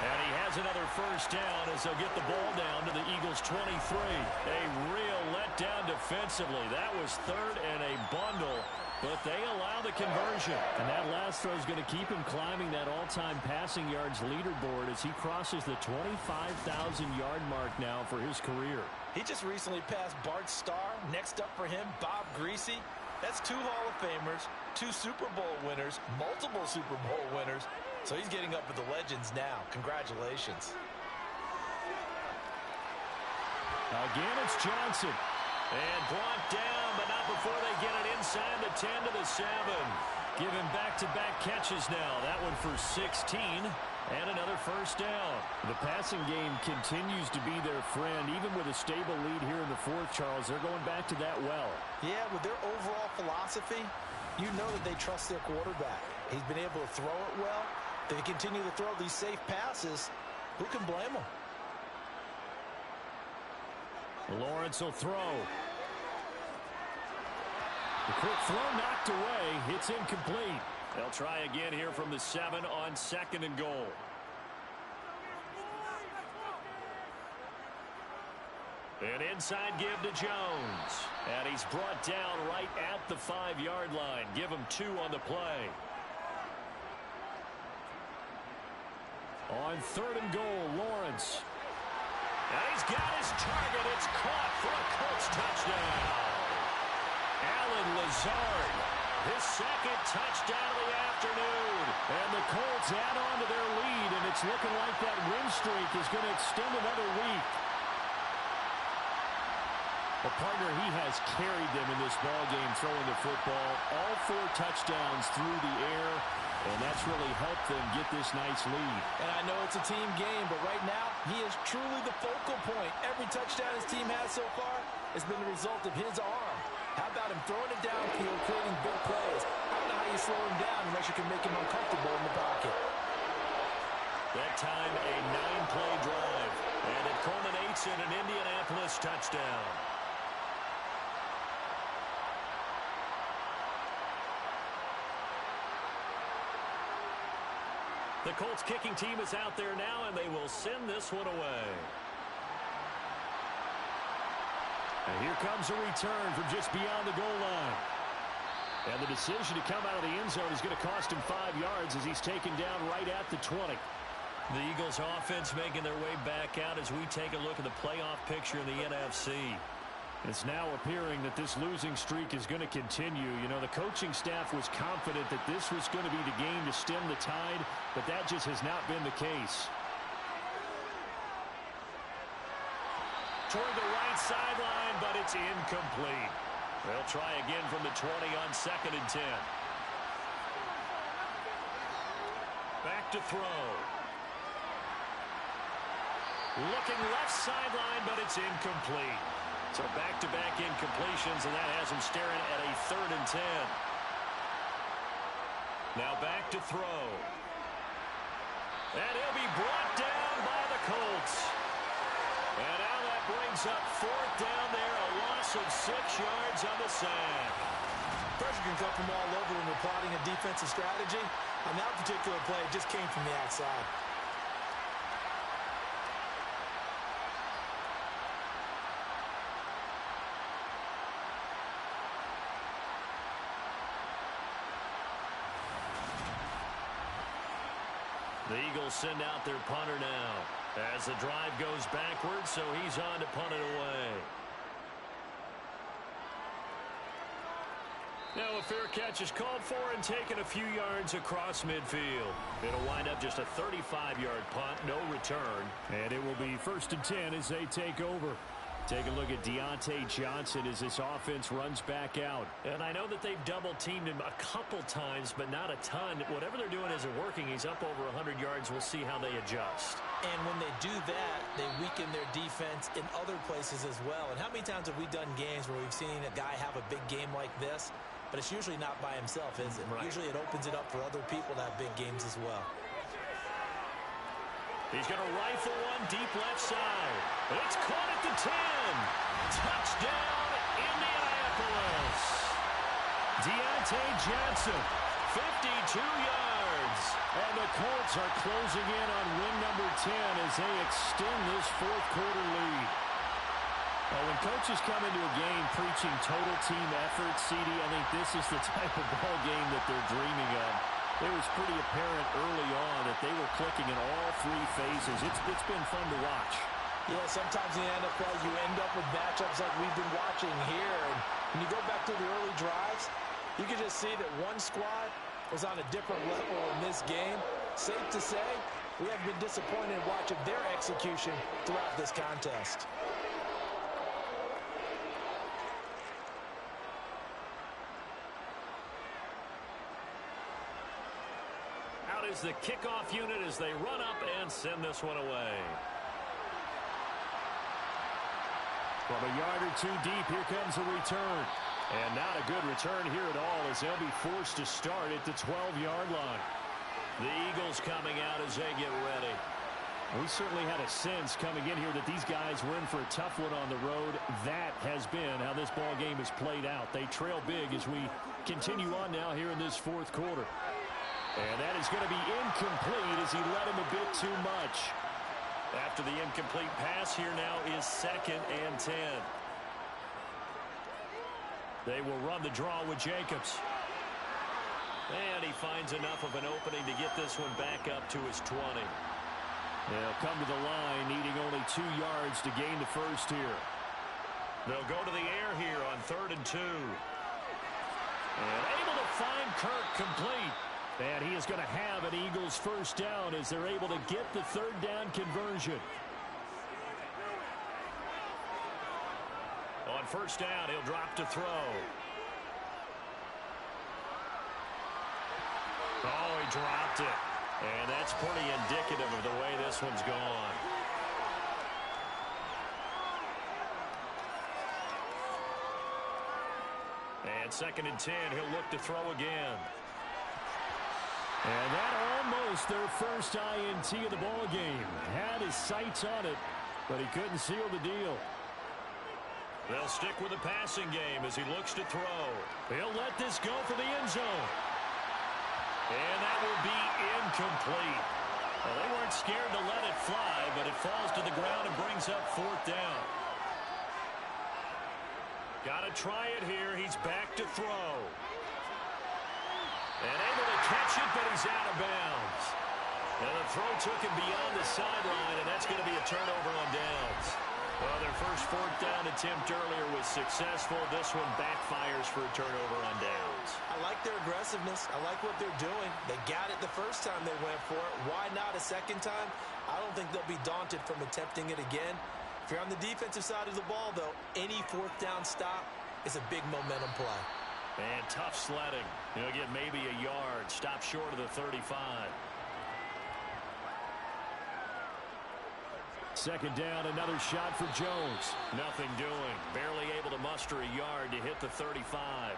And he has another first down as they'll get the ball down to the Eagles' 23. A real letdown defensively. That was 3rd and a bundle, but they allow the conversion. And that last throw is going to keep him climbing that all-time passing yards leaderboard as he crosses the 25,000-yard mark now for his career. He just recently passed Bart Starr. Next up for him, Bob Greasy. That's 2 Hall of Famers, 2 Super Bowl winners, multiple Super Bowl winners. So he's getting up with the legends now. Congratulations. Again, it's Johnson. And brought down, but not before they get it inside the 10 to the 7. Giving back-to-back catches now. That one for 16. And another first down. The passing game continues to be their friend. Even with a stable lead here in the 4th, Charles, they're going back to that well. Yeah, with their overall philosophy, you know that they trust their quarterback. He's been able to throw it well. They continue to throw these safe passes. Who can blame them? Lawrence will throw. The quick throw knocked away. It's incomplete. They'll try again here from the 7 on 2nd and goal. An inside give to Jones. And he's brought down right at the 5-yard line. Give him 2 on the play. On 3rd and goal, Lawrence. And he's got his target. It's caught for a Colts touchdown. Allen Lazard His second touchdown of the afternoon. And the Colts add on to their lead, and it's looking like that win streak is going to extend another week. A partner, he has carried them in this ballgame throwing the football. All 4 touchdowns through the air, and that's really helped them get this nice lead. And I know it's a team game, but right now, he is truly the focal point. Every touchdown his team has so far has been the result of his arm. How about him throwing it downfield, creating big plays? I don't know how you slow him down unless you can make him uncomfortable in the pocket. That time, a 9-play drive, and it culminates in an Indianapolis touchdown. The Colts kicking team is out there now, and they will send this one away. And here comes a return from just beyond the goal line. And the decision to come out of the end zone is going to cost him 5 yards as he's taken down right at the 20. The Eagles offense making their way back out as we take a look at the playoff picture in the NFC. It's now appearing that this losing streak is going to continue. You know, the coaching staff was confident that this was going to be the game to stem the tide, but that just has not been the case. Toward the right sideline, but it's incomplete. They'll try again from the 20 on 2nd and 10. Back to throw. Looking left sideline, but it's incomplete. So back-to-back incompletions, and that has him staring at a 3rd and 10. Now back to throw. And he'll be brought down by the Colts. And now that brings up 4th down there, a loss of 6 yards on the sack. Pressure can come from all over when we're plotting a defensive strategy. On that particular play, it just came from the outside. The Eagles send out their punter now as the drive goes backwards, so he's on to punt it away. Now a fair catch is called for and taken a few yards across midfield. It'll wind up just a 35-yard punt, no return. And it will be 1st and 10 as they take over. Take a look at Deontay Johnson as this offense runs back out. And I know that they've double-teamed him a couple times, but not a ton. Whatever they're doing isn't working. He's up over 100 yards. We'll see how they adjust. And when they do that, they weaken their defense in other places as well. And how many times have we done games where we've seen a guy have a big game like this, but it's usually not by himself, is it? Right. Usually it opens it up for other people to have big games as well. He's going to rifle one deep left side. It's caught at the 10. Touchdown, Indianapolis. Deontay Johnson, 52 yards. And the Colts are closing in on win number 10 as they extend this 4th quarter lead. Well, when coaches come into a game preaching total team effort, CD, I think this is the type of ball game that they're dreaming of. It was pretty apparent early on that they were clicking in all 3 phases. It's been fun to watch. Yeah, sometimes in the NFL you end up with matchups like we've been watching here. And when you go back to the early drives, you can just see that one squad was on a different level in this game. Safe to say, we have been disappointed in watching their execution throughout this contest. Out is the kickoff unit as they run up and send this one away. From a yard or 2 deep, here comes a return. And not a good return here at all as they'll be forced to start at the 12-yard line. The Eagles coming out as they get ready. We certainly had a sense coming in here that these guys were in for a tough one on the road. That has been how this ball game has played out. They trail big as we continue on now here in this 4th quarter. And that is going to be incomplete as he led him a bit too much. After the incomplete pass, here now is 2nd and 10. They will run the draw with Jacobs. And he finds enough of an opening to get this one back up to his 20. They'll come to the line, needing only 2 yards to gain the first here. They'll go to the air here on 3rd and 2. And able to find Kirk complete. And he is going to have an Eagles first down as they're able to get the third down conversion. On first down, he'll drop to throw. Oh, he dropped it. And that's pretty indicative of the way this one's gone. And 2nd and 10, he'll look to throw again. And that almost their first INT of the ball game. Had his sights on it, but he couldn't seal the deal. They'll stick with the passing game as he looks to throw. He'll let this go for the end zone. And that will be incomplete. Well, they weren't scared to let it fly, but it falls to the ground and brings up 4th down. Got to try it here. He's back to throw. And able to catch it, but he's out of bounds. And the throw took him beyond the sideline, and that's going to be a turnover on downs. Well, their first 4th down attempt earlier was successful. This one backfires for a turnover on downs. I like their aggressiveness. I like what they're doing. They got it the first time they went for it. Why not a second time? I don't think they'll be daunted from attempting it again. If you're on the defensive side of the ball, though, any 4th down stop is a big momentum play. And tough sledding. He'll get maybe a yard. Stop short of the 35. 2nd down, another shot for Jones. Nothing doing. Barely able to muster a yard to hit the 35.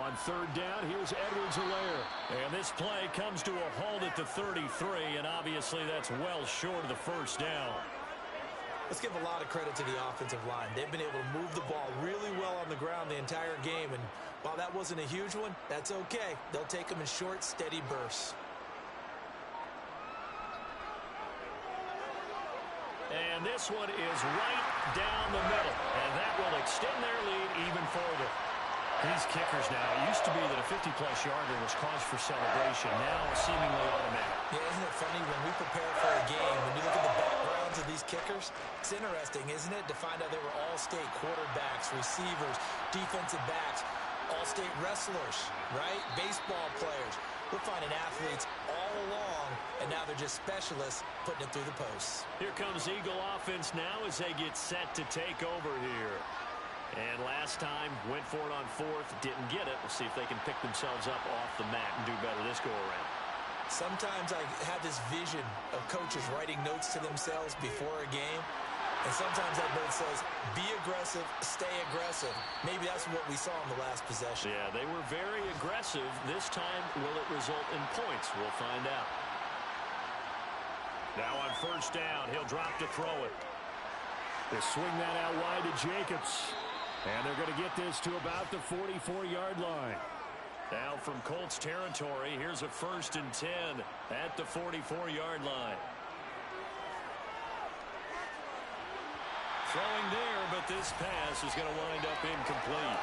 On 3rd down, here's Edwards-Helaire. And this play comes to a halt at the 33, and obviously that's well short of the first down. Let's give a lot of credit to the offensive line. They've been able to move the ball really well on the ground the entire game, and while that wasn't a huge one, that's okay. They'll take them in short, steady bursts. And this one is right down the middle, and that will extend their lead even further. These kickers now, it used to be that a 50-plus yarder was cause for celebration. Now seemingly automatic. Yeah, isn't it funny when we prepare for a game, when you look at the backgrounds of these kickers, it's interesting, isn't it, to find out they were all-state quarterbacks, receivers, defensive backs, all-state wrestlers, right? Baseball players. We're finding athletes all along, and now they're just specialists putting it through the posts. Here comes Eagle offense now as they get set to take over here. And last time, went for it on 4th, didn't get it. We'll see if they can pick themselves up off the mat and do better this go-around. Sometimes I have this vision of coaches writing notes to themselves before a game. And sometimes that note says, be aggressive, stay aggressive. Maybe that's what we saw in the last possession. Yeah, they were very aggressive. This time, will it result in points? We'll find out. Now on 1st down, he'll drop to throw it. They swing that out wide to Jacobs. And they're going to get this to about the 44-yard line. Now from Colts territory, here's a 1st and 10 at the 44-yard line. Throwing there, but this pass is going to wind up incomplete.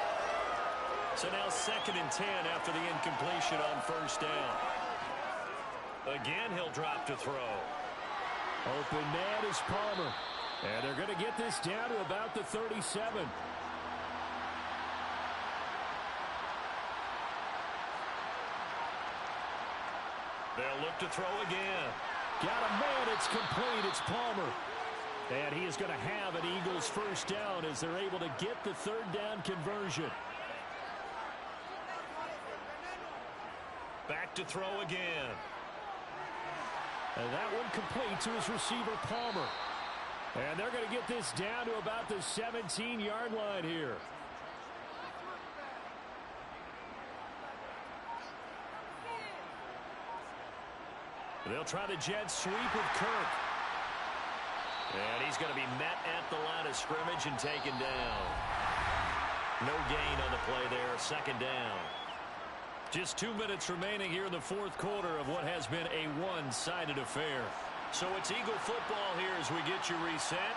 So now 2nd and 10 after the incompletion on 1st down. Again, he'll drop to throw. Open man is Palmer. And they're going to get this down to about the 37. They'll look to throw again. Got a man. It's complete. It's Palmer. And he is going to have an Eagles first down as they're able to get the 3rd down conversion. Back to throw again. And that one complete to his receiver, Palmer. And they're going to get this down to about the 17-yard line here. They'll try the jet sweep with Kirk. And he's going to be met at the line of scrimmage and taken down. No gain on the play there. 2nd down. Just 2 minutes remaining here in the 4th quarter of what has been a one-sided affair. So it's Eagle football here as we get you reset.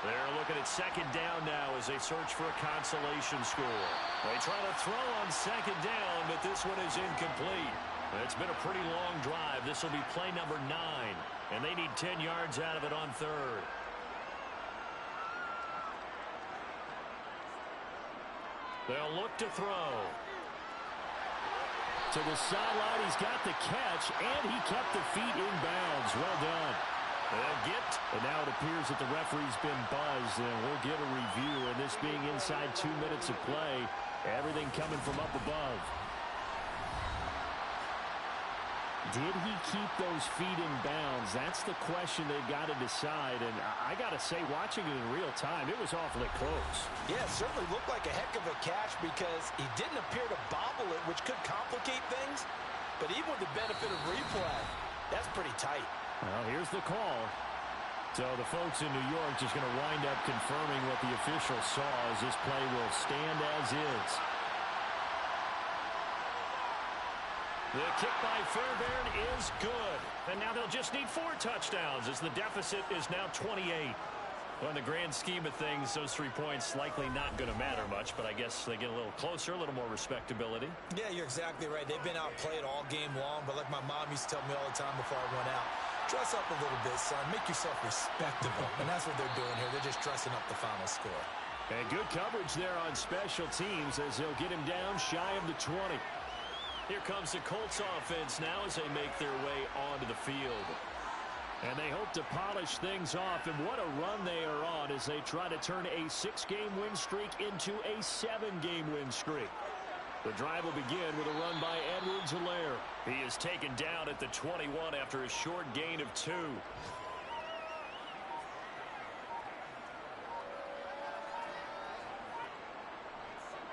They're looking at 2nd down now as they search for a consolation score. They try to throw on 2nd down, but this one is incomplete. It's been a pretty long drive. This will be play number 9, and they need 10 yards out of it on 3rd. They'll look to throw. To the sideline, he's got the catch, and he kept the feet in bounds. Well done. They'll get, and now it appears that the referee's been buzzed, and we'll get a review. And this being inside 2 minutes of play, everything coming from up above. Did he keep those feet in bounds? That's the question they've got to decide. And I got to say, watching it in real time, it was awfully close. Yeah, it certainly looked like a heck of a catch because he didn't appear to bobble it, which could complicate things. But even with the benefit of replay, that's pretty tight. Well, here's the call. So the folks in New York just going to wind up confirming what the official saw as this play will stand as is. The kick by Fairbairn is good. And now they'll just need 4 touchdowns as the deficit is now 28. Well, in the grand scheme of things, those 3 points likely not going to matter much, but I guess they get a little closer, a little more respectability. Yeah, you're exactly right. They've been outplayed all game long, but like my mom used to tell me all the time before I went out, dress up a little bit, son. Make yourself respectable. And that's what they're doing here. They're just dressing up the final score. And good coverage there on special teams as they'll get him down shy of the 20. Here comes the Colts offense now as they make their way onto the field. And they hope to polish things off, and what a run they are on as they try to turn a 6-game win streak into a 7-game win streak. The drive will begin with a run by Edwards-Helaire. He is taken down at the 21 after a short gain of 2.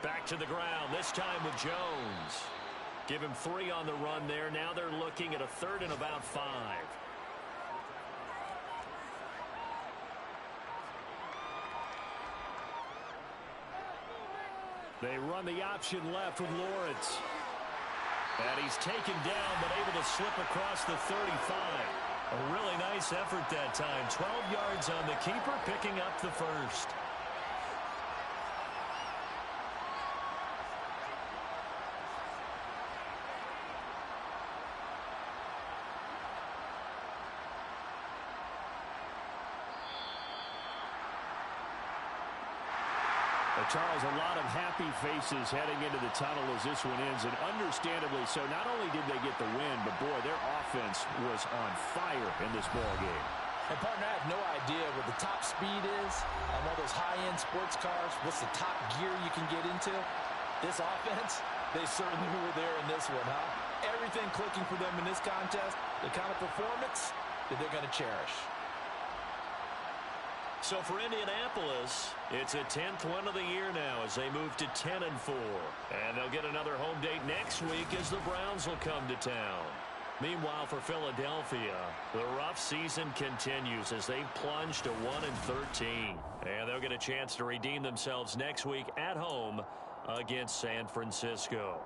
Back to the ground, this time with Jones. Give him 3 on the run there. Now they're looking at a 3rd and about 5. They run the option left with Lawrence. And he's taken down but able to slip across the 35. A really nice effort that time. 12 yards on the keeper, picking up the 1st. Charles, a lot of happy faces heading into the tunnel as this one ends, and understandably so. Not only did they get the win, but boy, their offense was on fire in this ball game. And partner, I have no idea what the top speed is on one of those high-end sports cars. What's the top gear you can get into? This offense, they certainly were there in this one, huh? Everything clicking for them in this contest, the kind of performance that they're going to cherish. So for Indianapolis, it's a 10th win of the year now as they move to 10-4. And they'll get another home date next week as the Browns will come to town. Meanwhile, for Philadelphia, the rough season continues as they've plunged to 1-13. And they'll get a chance to redeem themselves next week at home against San Francisco.